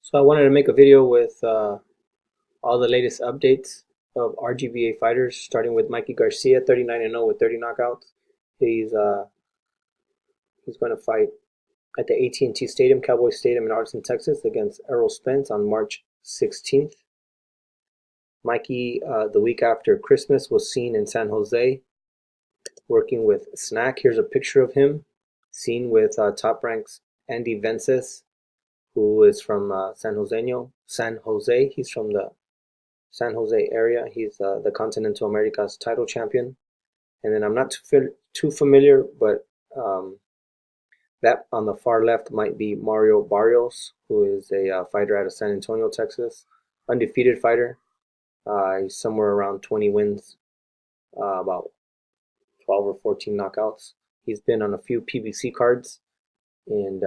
So I wanted to make a video with all the latest updates of RGBA fighters, starting with Mikey Garcia, 39-0 with 30 knockouts. He's uh, he's going to fight at the AT&T Stadium, Cowboy Stadium in Arlington, Texas, against Errol Spence on March 16th. Mikey, the week after Christmas, was seen in San Jose working with Snack. Here's a picture of him, seen with Top Rank's Andy Vences, who is from San Jose. He's from the San Jose area. He's the Continental America's title champion. And then I'm not too familiar, but that on the far left might be Mario Barrios, who is a fighter out of San Antonio, Texas. Undefeated fighter. He's somewhere around 20 wins, about 12 or 14 knockouts. He's been on a few PBC cards, and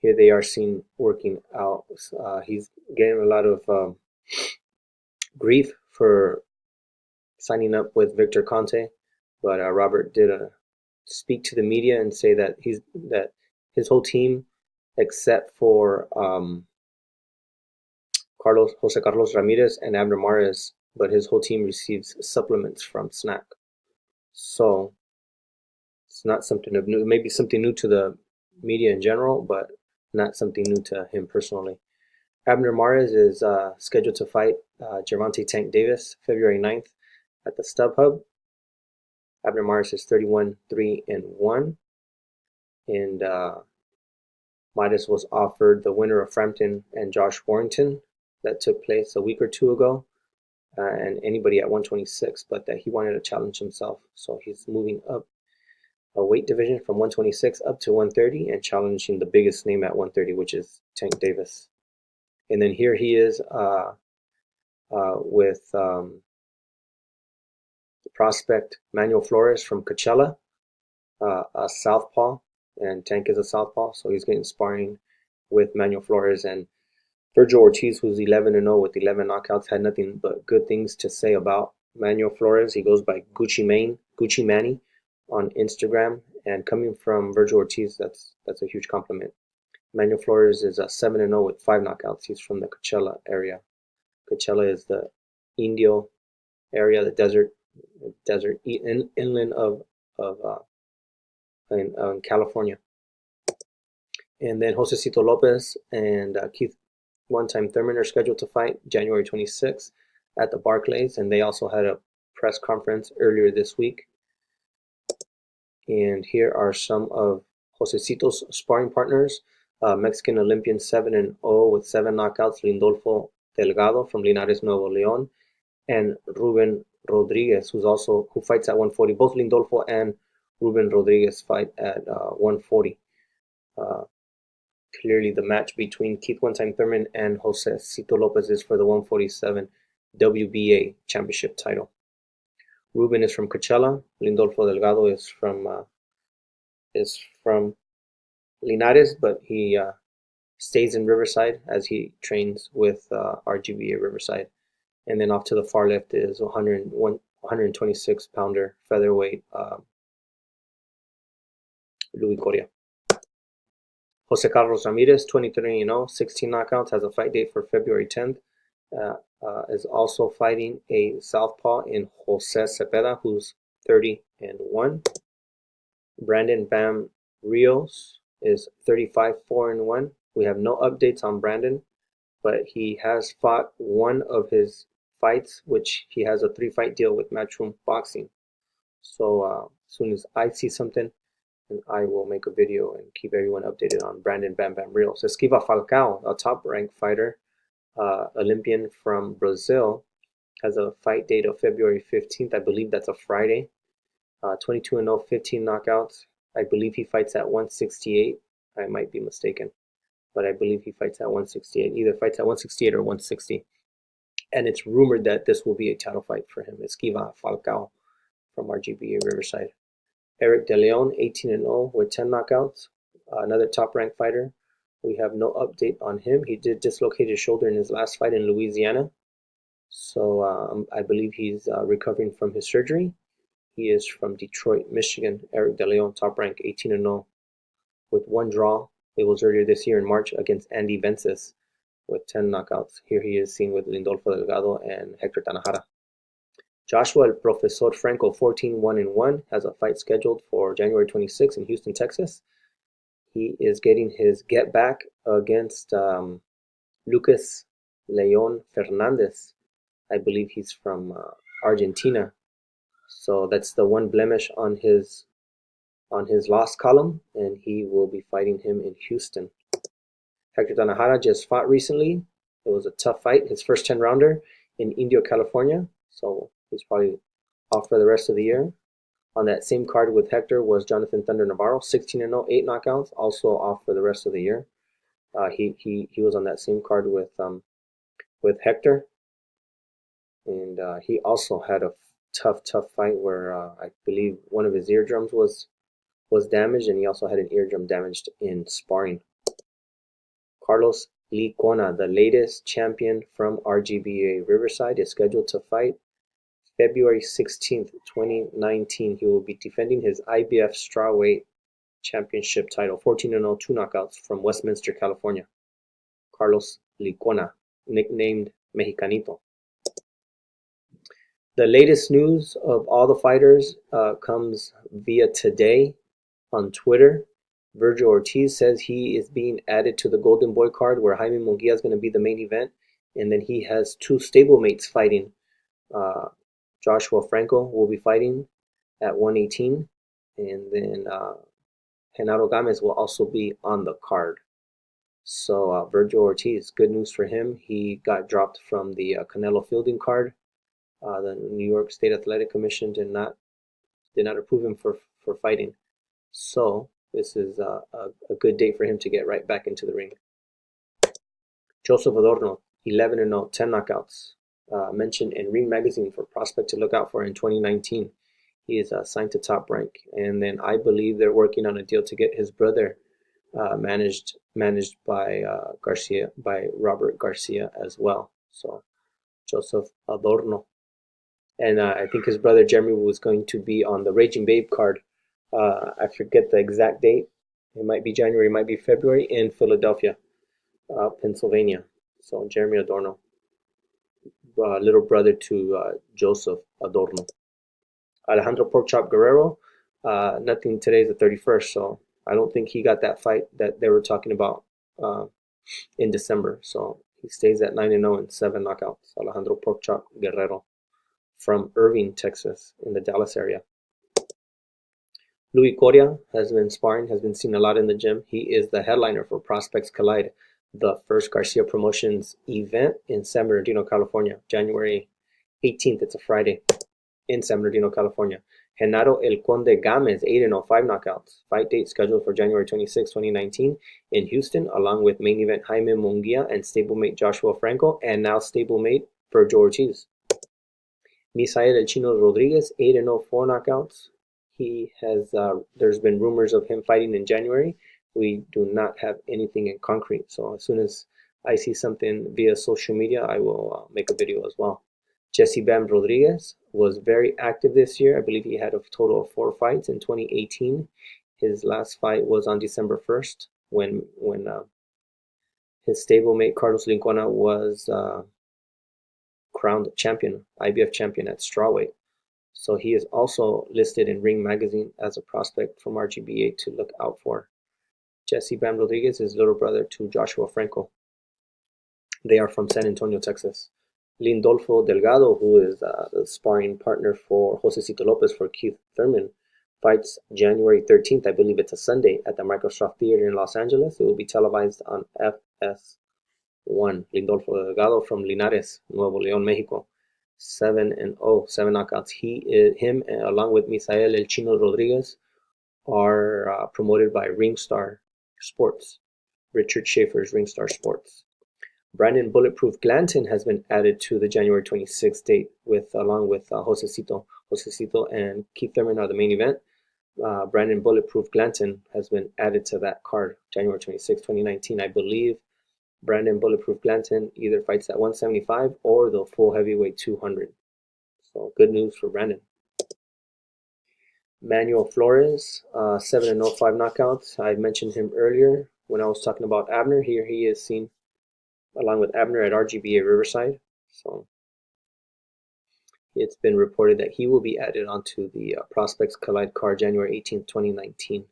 here they are seen working out. He's getting a lot of grief for signing up with Victor Conte, but Robert did speak to the media and say that his whole team, except for Jose Carlos Ramirez and Abner Mares, but his whole team receives supplements from Snack. So it's not something new. Maybe something new to the media in general, but not something new to him personally. Abner Mares is scheduled to fight Gervonta Tank Davis February 9th at the StubHub. Abner Mares is 31-3-1, and Midas was offered the winner of Frampton and Josh Warrington that took place a week or two ago, and anybody at 126, but that he wanted to challenge himself, so he's moving up a weight division from 126 up to 130 and challenging the biggest name at 130, which is Tank Davis. And then here he is with the prospect Manuel Flores from Coachella, a southpaw, and Tank is a southpaw, so he's getting sparring with Manuel Flores. And Virgil Ortiz, who's 11-0 with 11 knockouts, had nothing but good things to say about Manuel Flores. He goes by Gucci Manny on Instagram, and coming from Virgil Ortiz, that's a huge compliment. Manuel Flores is 7-0 with 5 knockouts. He's from the Coachella area. Coachella is the Indio area, the desert inland of in California. And then Josecito Lopez and Keith One-Time Thurman are scheduled to fight January 26th at the Barclays, and they also had a press conference earlier this week. And here are some of Josecito's sparring partners. Mexican Olympian 7-0 with 7 knockouts, Lindolfo Delgado from Linares, Nuevo León, and Ruben Rodriguez, who fights at 140. Both Lindolfo and Ruben Rodriguez fight at 140. Clearly, the match between Keith One-Time Thurman and Josecito Lopez is for the 147 WBA championship title. Ruben is from Coachella. Lindolfo Delgado is from Linares, but he stays in Riverside as he trains with RGBA Riverside. And then off to the far left is 126 pounder featherweight Louis Coria. Jose Carlos Ramirez, 23-0, 16 knockouts, has a fight date for February 10th. Is also fighting a southpaw in Jose Cepeda, who's 30-1. Brandon Bam Rios is 35-4-1. We have no updates on Brandon, but he has fought one of his fights, which he has a 3-fight deal with Matchroom Boxing. So as soon as I see something, and I will make a video and keep everyone updated on Brandon Bam Bam Rios. Esquiva Falcao, a top-ranked fighter, Olympian from Brazil, has a fight date of February 15th. I believe that's a Friday. 22-0, 15 knockouts. I believe he fights at 168. I might be mistaken, but I believe he fights at 168. Either fights at 168 or 160. And it's rumored that this will be a title fight for him. Esquiva Falcao from RGBA Riverside. Eric De Leon, 18-0 with 10 knockouts. Another top-ranked fighter. We have no update on him. He did dislocate his shoulder in his last fight in Louisiana. So I believe he's recovering from his surgery. He is from Detroit, Michigan. Eric De Leon, top rank, 18-0 with 1 draw, It was earlier this year in March against Andy Vences with 10 knockouts. Here he is seen with Lindolfo Delgado and Hector Tanajara. Joshua El Profesor Franco, 14-1-1, has a fight scheduled for January 26 in Houston, Texas. He is getting his get back against Lucas Leon Fernandez. I believe he's from Argentina. So that's the one blemish on his loss column, and he will be fighting him in Houston. Hector Tanajara just fought recently. It was a tough fight, his first 10-rounder in Indio, California. So he's probably off for the rest of the year. On that same card with Hector was Jonathan Thunder Navarro, 16-0, 8 knockouts, also off for the rest of the year. He was on that same card with Hector, and he also had a tough fight where I believe one of his eardrums was damaged, and he also had an eardrum damaged in sparring. Carlos Licona, the latest champion from RGBA Riverside, is scheduled to fight February 16th, 2019. He will be defending his IBF strawweight championship title, 14-0, 2 knockouts from Westminster, California. Carlos Licona, nicknamed Mexicanito. The latest news of all the fighters comes via today on Twitter. Virgil Ortiz says he is being added to the Golden Boy card, where Jaime Munguia is going to be the main event, and then he has 2 stablemates fighting. Joshua Franco will be fighting at 118, and then Genaro Gomez will also be on the card. So Virgil Ortiz, good news for him. He got dropped from the Canelo Fielding card. The New York State Athletic Commission did not approve him for fighting. So this is a good date for him to get right back into the ring. Joseph Adorno, 11-0, 10 knockouts. Mentioned in Ring Magazine for prospect to look out for in 2019. He is signed to Top Rank, and then I believe they're working on a deal to get his brother managed by Robert Garcia as well. So Joseph Adorno, and I think his brother Jeremy was going to be on the Raging Babe card. I forget the exact date. It might be January, it might be February, in Philadelphia, Pennsylvania. So Jeremy Adorno, little brother to Joseph Adorno. Alejandro Porkchop Guerrero, nothing. Today's the 31st, so I don't think he got that fight that they were talking about in December. So he stays at 9-0 and 7 knockouts. Alejandro Porkchop Guerrero from Irving, Texas, in the Dallas area. Louis Coria has been sparring, has been seen a lot in the gym. He is the headliner for Prospects Collide, the first Garcia Promotions event in San Bernardino, California, January 18th. It's a Friday in San Bernardino, California. Genaro El Conde Gamez, 8-0, 5 knockouts. Fight date scheduled for January 26, 2019 in Houston, along with main event Jaime Munguia and stablemate Joshua Franco, and now stablemate Virgil Ortiz. Misael El Chino Rodriguez, 8-0, 4 knockouts. He has, there's been rumors of him fighting in January. We do not have anything in concrete. So as soon as I see something via social media, I will make a video as well. Jesse Bam Rodriguez was very active this year. I believe he had a total of 4 fights in 2018. His last fight was on December 1st when his stablemate Carlos Licona was crowned champion, IBF champion at strawweight. So he is also listed in Ring Magazine as a prospect from RGBA to look out for. Jesse Bam Rodriguez is little brother to Joshua Franco. They are from San Antonio, Texas. Lindolfo Delgado, who is the sparring partner for Josecito Lopez for Keith Thurman, fights January 13th. I believe it's a Sunday at the Microsoft Theater in Los Angeles. It will be televised on FS1. Lindolfo Delgado from Linares, Nuevo León, Mexico. 7-0, 7 knockouts. Him, along with Misael El Chino Rodriguez, are promoted by Ringstar Sports, Richard Schaefer's Ringstar Sports. Brandon Bulletproof Glanton has been added to the January 26th date, along with Josecito. Josecito and Keith Thurman are the main event. Brandon Bulletproof Glanton has been added to that card, January 26, 2019. I believe Brandon Bulletproof Glanton either fights at 175 or the full heavyweight 200. So good news for Brandon. Manuel Flores, 7-0, 5 knockouts. I mentioned him earlier. when I was talking about Abner, here he is seen along with Abner at RGBA Riverside. So it's been reported that he will be added onto the Prospects Collide card January 18th, 2019.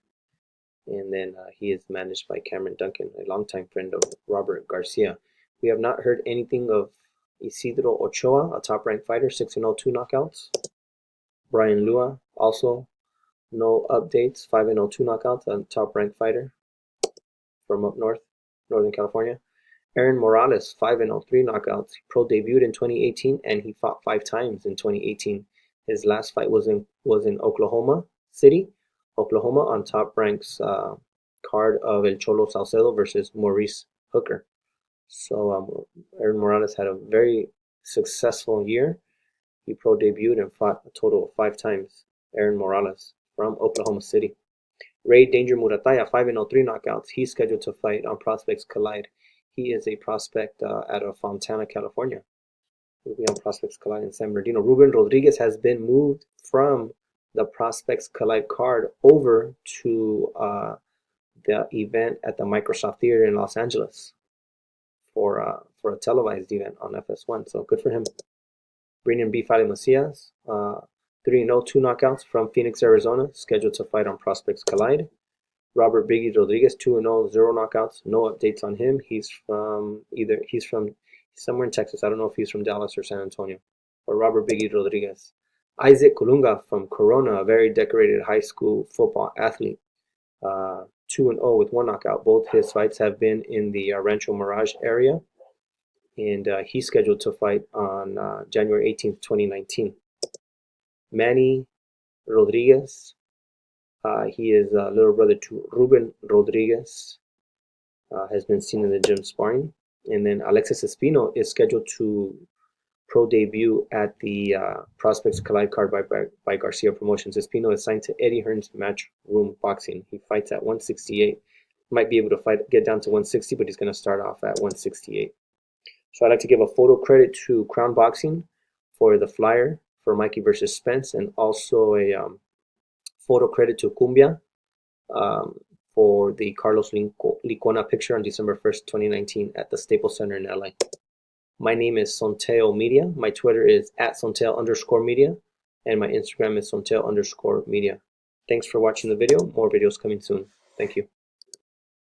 And then he is managed by Cameron Duncan, a longtime friend of Robert Garcia. We have not heard anything of Isidro Ochoa, a top-ranked fighter, 6-0, 2 knockouts. Brian Lua, also no updates, 5-0, 2 knockouts, a top-ranked fighter from up north, Northern California. Aaron Morales, 5-0, 3 knockouts. He pro debuted in 2018 and he fought 5 times in 2018. His last fight was in Oklahoma City, Oklahoma, on Top Rank's card of El Cholo Salcedo versus Maurice Hooker. So Aaron Morales had a very successful year. He pro debuted and fought a total of 5 times. Aaron Morales from Oklahoma City. Ray Danger Murataya, 5-0, 3 knockouts. He's scheduled to fight on Prospects Collide. He is a prospect out of Fontana, California. He'll be on Prospects Collide in San Bernardino. Ruben Rodriguez has been moved from the Prospects Collide card over to the event at the Microsoft Theater in Los Angeles for a televised event on FS1. So good for him. Brandon B. Fale Macias, 3-0, 2 knockouts from Phoenix, Arizona, scheduled to fight on Prospects Collide. Robert Biggie Rodriguez, 2-0, 0 knockouts. No updates on him. He's from somewhere in Texas. I don't know if he's from Dallas or San Antonio. Or Robert Biggie Rodriguez. Isaac Colunga from Corona, a very decorated high school football athlete. 2-0 with 1 knockout. Both his fights have been in the Rancho Mirage area. And he's scheduled to fight on January 18th, 2019. Manny Rodriguez. He is a little brother to Ruben Rodriguez. Has been seen in the gym sparring. And then Alexis Espino is scheduled to pro debut at the Prospects Collide card by Garcia Promotions. Espino is signed to Eddie Hearn's Matchroom Boxing. He fights at 168. Might be able to get down to 160, but he's going to start off at 168. So I'd like to give a photo credit to Crown Boxing for the flyer for Mikey versus Spence, and also a photo credit to Cumbia for the Carlos Licona picture on December 1st, 2019 at the Staples Center in LA. My name is Sonteo Media. My Twitter is @Sonteo_media, and my Instagram is Sonteo_media. Thanks for watching the video. More videos coming soon. Thank you.